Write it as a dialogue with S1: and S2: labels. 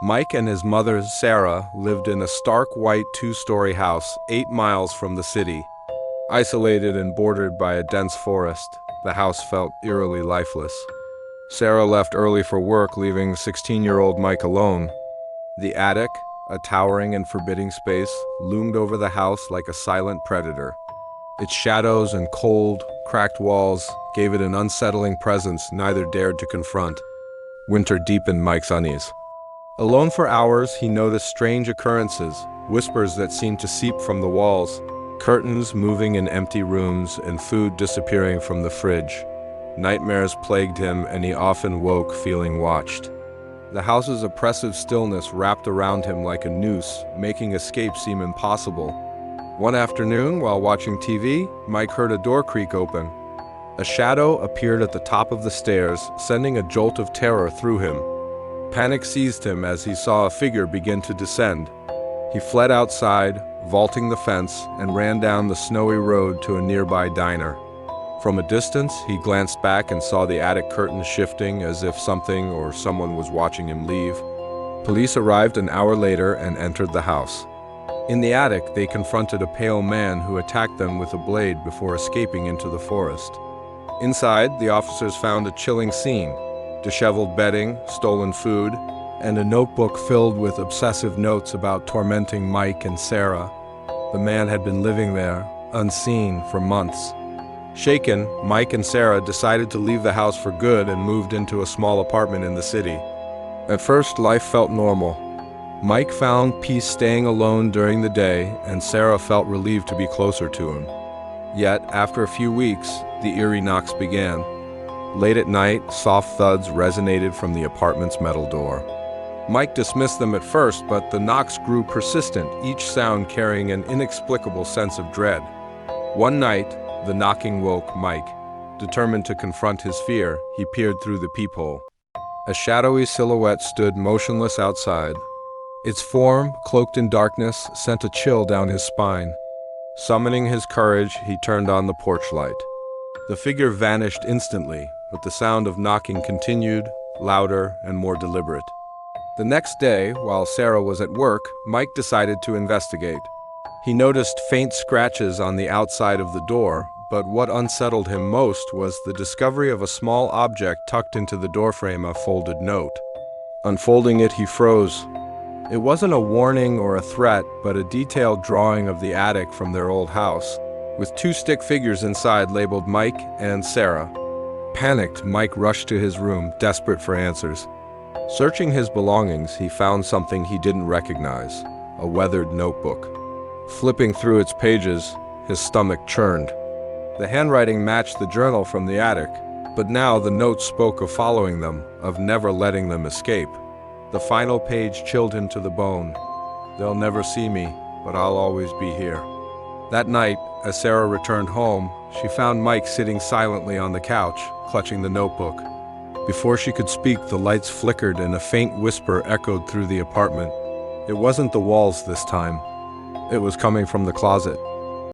S1: Mike and his mother, Sarah, lived in a stark white two-story house 8 miles from the city. Isolated and bordered by a dense forest, the house felt eerily lifeless. Sarah left early for work, leaving 16-year-old Mike alone. The attic, a towering and forbidding space, loomed over the house like a silent predator. Its shadows and cold, cracked walls gave it an unsettling presence neither dared to confront. Winter deepened Mike's unease. Alone for hours, he noticed strange occurrences, whispers that seemed to seep from the walls, curtains moving in empty rooms, and food disappearing from the fridge. Nightmares plagued him, and he often woke feeling watched. The house's oppressive stillness wrapped around him like a noose, making escape seem impossible. One afternoon, while watching TV, Mike heard a door creak open. A shadow appeared at the top of the stairs, sending a jolt of terror through him. Panic seized him as he saw a figure begin to descend. He fled outside, vaulting the fence, and ran down the snowy road to a nearby diner. From a distance, he glanced back and saw the attic curtains shifting as if something or someone was watching him leave. Police arrived an hour later and entered the house. In the attic, they confronted a pale man who attacked them with a blade before escaping into the forest. Inside, the officers found a chilling scene: disheveled bedding, stolen food, and a notebook filled with obsessive notes about tormenting Mike and Sarah. The man had been living there, unseen, for months. Shaken, Mike and Sarah decided to leave the house for good and moved into a small apartment in the city. At first, life felt normal. Mike found peace staying alone during the day, and Sarah felt relieved to be closer to him. Yet, after a few weeks, the eerie knocks began. Late at night, soft thuds resonated from the apartment's metal door. Mike dismissed them at first, but the knocks grew persistent, each sound carrying an inexplicable sense of dread. One night, the knocking woke Mike. Determined to confront his fear, he peered through the peephole. A shadowy silhouette stood motionless outside. Its form, cloaked in darkness, sent a chill down his spine. Summoning his courage, he turned on the porch light. The figure vanished instantly, but the sound of knocking continued, louder and more deliberate. The next day, while Sarah was at work, Mike decided to investigate. He noticed faint scratches on the outside of the door, but what unsettled him most was the discovery of a small object tucked into the doorframe, a folded note. Unfolding it, he froze. It wasn't a warning or a threat, but a detailed drawing of the attic from their old house, with 2 stick figures inside labeled Mike and Sarah. Panicked, Mike rushed to his room, desperate for answers. Searching his belongings, he found something he didn't recognize: a weathered notebook. Flipping through its pages, his stomach churned. The handwriting matched the journal from the attic, but now the note spoke of following them, of never letting them escape. The final page chilled him to the bone. "They'll never see me, but I'll always be here." That night, as Sarah returned home, she found Mike sitting silently on the couch, clutching the notebook. Before she could speak, the lights flickered and a faint whisper echoed through the apartment. It wasn't the walls this time. It was coming from the closet.